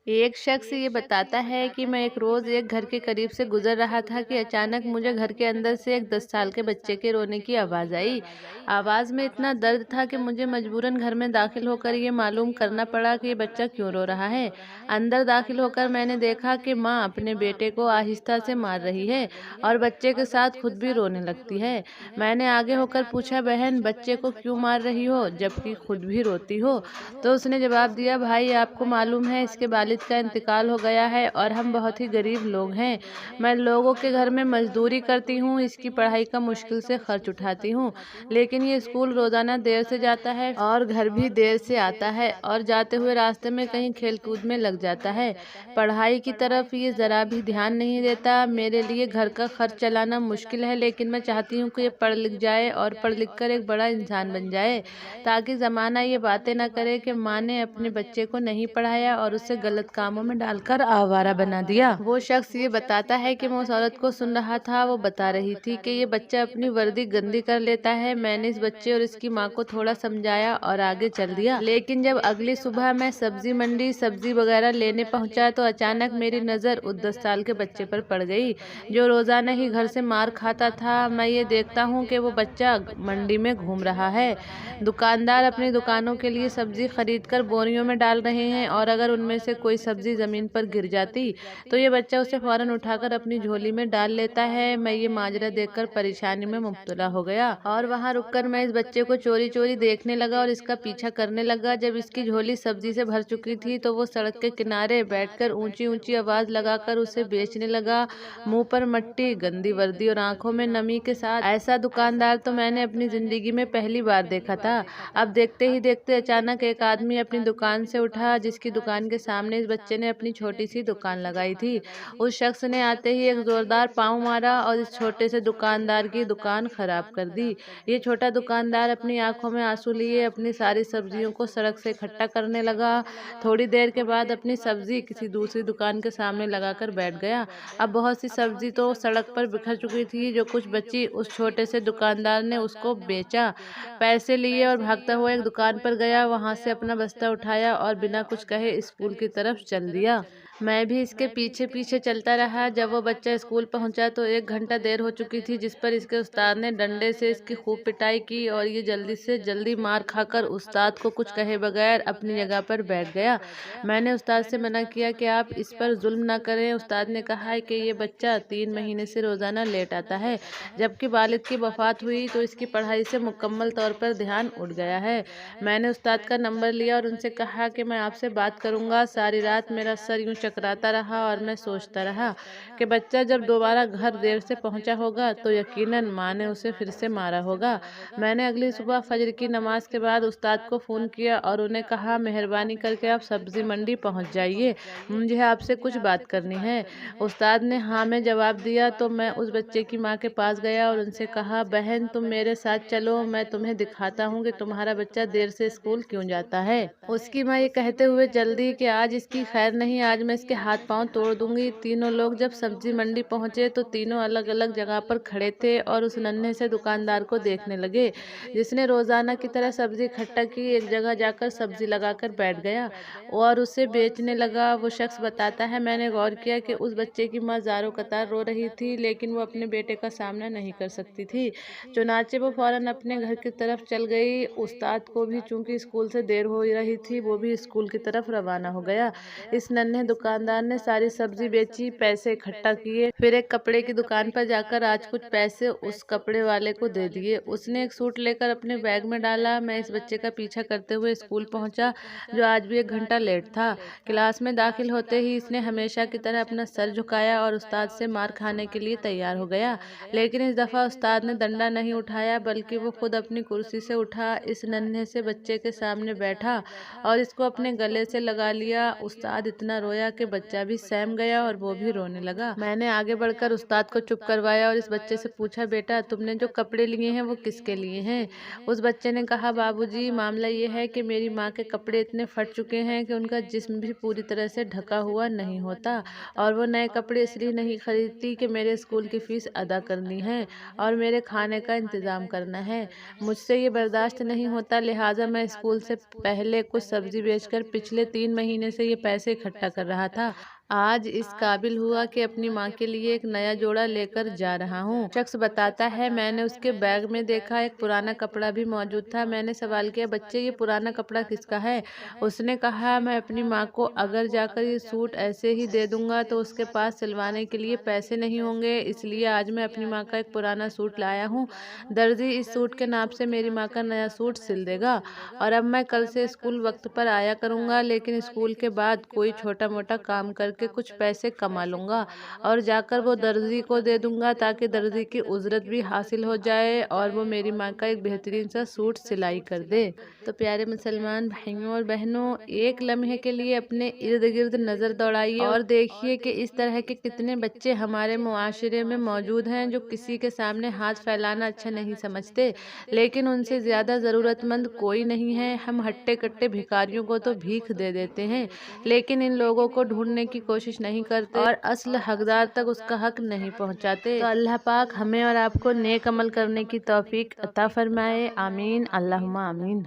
एक शख्स ये बताता है कि मैं एक रोज़ एक घर के करीब से गुजर रहा था कि अचानक मुझे घर के अंदर से एक 10 साल के बच्चे के रोने की आवाज़ आई। आवाज़ में इतना दर्द था कि मुझे मजबूरन घर में दाखिल होकर ये मालूम करना पड़ा कि ये बच्चा क्यों रो रहा है। अंदर दाखिल होकर मैंने देखा कि माँ अपने बेटे को आहिस्ता से मार रही है और बच्चे के साथ खुद भी रोने लगती है। मैंने आगे होकर पूछा, बहन बच्चे को क्यों मार रही हो जबकि खुद भी रोती हो? तो उसने जवाब दिया, भाई आपको मालूम है इसके वालिद का इंतकाल हो गया है और हम बहुत ही गरीब लोग हैं। मैं लोगों के घर में मजदूरी करती हूँ, इसकी पढ़ाई का मुश्किल से खर्च उठाती हूँ, लेकिन ये स्कूल रोजाना देर से जाता है और घर भी देर से आता है और जाते हुए रास्ते में कहीं खेल कूद में लग जाता है। पढ़ाई की तरफ ये जरा भी ध्यान नहीं देता। मेरे लिए घर का खर्च चलाना मुश्किल है, लेकिन मैं चाहती हूँ कि ये पढ़ लिख जाए और पढ़ लिख कर एक बड़ा इंसान बन जाए, ताकि ज़माना ये बातें न करे कि माँ ने अपने बच्चे को नहीं पढ़ाया और उसे गलत कामों में डालकर आवारा बना दिया। वो शख्स ये बताता है कि मैं उस औरत को सुन रहा था। वो बता रही थी कि ये बच्चा अपनी वर्दी गंदी कर लेता है। मैंने इस बच्चे और इसकी माँ को थोड़ा समझाया और आगे चल दिया, लेकिन जब अगली सुबह मैं सब्जी मंडी सब्जी वगैरह लेने पहुंचा तो अचानक मेरी नज़र उस 10 साल के बच्चे पर पड़ गई जो रोजाना ही घर से मार खाता था। मैं ये देखता हूँ कि वो बच्चा मंडी में घूम रहा है। दुकानदार अपनी दुकानों के लिए सब्जी खरीदकर बोरियों में डाल रहे हैं और अगर उनमें से कोई सब्जी जमीन पर गिर जाती तो ये बच्चा उसे फौरन उठाकर अपनी झोली में डाल लेता है। मैं ये माजरा देखकर परेशानी में मुब्तला हो गया और वहां रुककर मैं इस बच्चे को चोरी चोरी देखने लगा और इसका पीछा करने लगा। जब इसकी झोली सब्जी से भर चुकी थी तो वो सड़क के किनारे बैठकर ऊंची ऊंची आवाज लगाकर उसे बेचने लगा, मुंह पर मट्टी, गंदी वर्दी और आंखों में नमी के साथ। ऐसा दुकानदार तो मैंने अपनी जिंदगी में पहली बार देखा था। अब देखते ही देखते अचानक एक आदमी अपनी दुकान से उठा जिसकी दुकान के सामने इस बच्चे ने अपनी छोटी सी दुकान लगाई थी। उस शख्स ने आते ही एक जोरदार पांव मारा और इस छोटे से दुकानदार की दुकान खराब कर दी। ये छोटा दुकानदार अपनी आंखों में आंसू लिए अपनी सारी सब्जियों को सड़क से इकट्ठा करने लगा। थोड़ी देर के बाद अपनी सब्जी किसी दूसरी दुकान के सामने लगाकर बैठ गया। अब बहुत सी सब्जी तो सड़क पर बिखर चुकी थी। जो कुछ बची उस छोटे से दुकानदार ने उसको बेचा, पैसे लिए और भागता हुआ एक दुकान पर गया। वहां से अपना बस्ता उठाया और बिना कुछ कहे स्कूल की तरफ चल दिया। मैं भी इसके पीछे पीछे चलता रहा। जब वो बच्चा स्कूल पहुंचा तो 1 घंटा देर हो चुकी थी, जिस पर इसके उस्ताद ने डंडे से इसकी खूब पिटाई की और ये जल्दी से जल्दी मार खाकर उस्ताद को कुछ कहे बगैर अपनी जगह पर बैठ गया। मैंने उस्ताद से मना किया कि आप इस पर जुल्म ना करें। उस्ताद ने कहा है कि ये बच्चा 3 महीने से रोजाना लेट आता है, जबकि वालिद की वफात हुई तो इसकी पढ़ाई से मुकम्मल तौर पर ध्यान उठ गया है। मैंने उस्ताद का नंबर लिया और उनसे कहा कि मैं आपसे बात करूंगा। सारी रात मेरा सर यूं चकराता रहा और मैं सोचता रहा कि बच्चा जब दोबारा घर देर से पहुंचा होगा तो यकीनन माँ ने उसे फिर से मारा होगा। मैंने अगली सुबह फजर की नमाज के बाद उस्ताद को फ़ोन किया और उन्हें कहा, मेहरबानी करके आप सब्जी मंडी पहुंच जाइए, मुझे आपसे कुछ बात करनी है। उस्ताद ने हाँ में जवाब दिया तो मैं उस बच्चे की माँ के पास गया और उनसे कहा, बहन तुम मेरे साथ चलो, मैं तुम्हें दिखाता हूँ कि तुम्हारा बच्चा देर से स्कूल क्यों जाता है। उसकी माँ ये कहते हुए चल दी कि आज इसकी खैर नहीं, आज मैं इसके हाथ पांव तोड़ दूंगी। तीनों लोग जब सब्जी मंडी पहुंचे तो तीनों अलग अलग जगह पर खड़े थे और उस नन्हे से दुकानदार को देखने लगे जिसने रोजाना की तरह सब्जी इकट्ठा की। एक जगह जाकर सब्जी लगाकर बैठ गया और उसे बेचने लगा। वो शख्स बताता है, मैंने गौर किया कि उस बच्चे की माँ ज़ारो कतार रो रही थी, लेकिन वो अपने बेटे का सामना नहीं कर सकती थी। चुनाचे वो फौरन अपने घर की तरफ चल गई। उस्ताद को भी चूंकि स्कूल से देर हो रही थी, वो भी स्कूल की तरफ रवाना हो गया। इस नन्हे दुकानदार ने सारी सब्जी बेची, पैसे इकट्ठा किए, फिर एक कपड़े की दुकान पर जाकर आज कुछ पैसे उस कपड़े वाले को दे दिए। उसने एक सूट लेकर अपने बैग में डाला। मैं इस बच्चे का पीछा करते हुए स्कूल पहुंचा, जो आज भी 1 घंटा लेट था। क्लास में दाखिल होते ही इसने हमेशा की तरह अपना सर झुकाया और उस्ताद से मार खाने के लिए तैयार हो गया, लेकिन इस दफा उस्ताद ने डंडा नहीं उठाया बल्कि वो खुद अपनी कुर्सी से उठा, इस नन्हे से बच्चे के सामने बैठा और इसको अपने गले से लगा लिया। उस्ताद इतना रोया कि बच्चा भी सहम गया और वो भी रोने लगा। मैंने आगे बढ़कर उस्ताद को चुप करवाया और इस बच्चे से पूछा, बेटा तुमने जो कपड़े लिए हैं वो किसके लिए हैं? उस बच्चे ने कहा, बाबूजी मामला ये है कि मेरी माँ के कपड़े इतने फट चुके हैं कि उनका जिस्म भी पूरी तरह से ढका हुआ नहीं होता, और वो नए कपड़े इसलिए नहीं खरीदती कि मेरे स्कूल की फीस अदा करनी है और मेरे खाने का इंतज़ाम करना है। मुझसे ये बर्दाश्त नहीं होता, लिहाजा मैं स्कूल से पहले कुछ सब्जी बेचकर पिछले 3 महीने से ये पैसे इकट्ठा कर रहा था। आज इस काबिल हुआ कि अपनी माँ के लिए एक नया जोड़ा लेकर जा रहा हूँ। शख्स बताता है, मैंने उसके बैग में देखा एक पुराना कपड़ा भी मौजूद था। मैंने सवाल किया, बच्चे ये पुराना कपड़ा किसका है? उसने कहा, मैं अपनी माँ को अगर जाकर ये सूट ऐसे ही दे दूंगा तो उसके पास सिलवाने के लिए पैसे नहीं होंगे, इसलिए आज मैं अपनी माँ का एक पुराना सूट लाया हूँ। दर्जी इस सूट के नाप से मेरी माँ का नया सूट सिल देगा और अब मैं कल से स्कूल वक्त पर आया करूँगा, लेकिन स्कूल के बाद कोई छोटा मोटा काम करके कुछ पैसे कमा लूँगा और जाकर वो दर्जी को दे दूँगा ताकि दर्जी की उजरत भी हासिल हो जाए और वो मेरी माँ का एक बेहतरीन सा सूट सिलाई कर दे। तो प्यारे मुसलमान भाइयों और बहनों, एक लम्हे के लिए अपने इर्द गिर्द नज़र दौड़ाइए और देखिए कि इस तरह के कितने बच्चे हमारे मुआशरे में मौजूद हैं जो किसी के सामने हाथ फैलाना अच्छा नहीं समझते, लेकिन उनसे ज़्यादा ज़रूरतमंद कोई नहीं है। हम हट्टे कट्टे भिखारियों को तो भीख दे देते हैं, लेकिन इन लोगों को ढूंढने की कोशिश नहीं करते और असल हकदार तक उसका हक नहीं पहुंचाते। तो अल्लाह पाक हमें और आपको नेक अमल करने की तौफीक अता फरमाए। आमीन, अल्लाहुम्मा आमीन।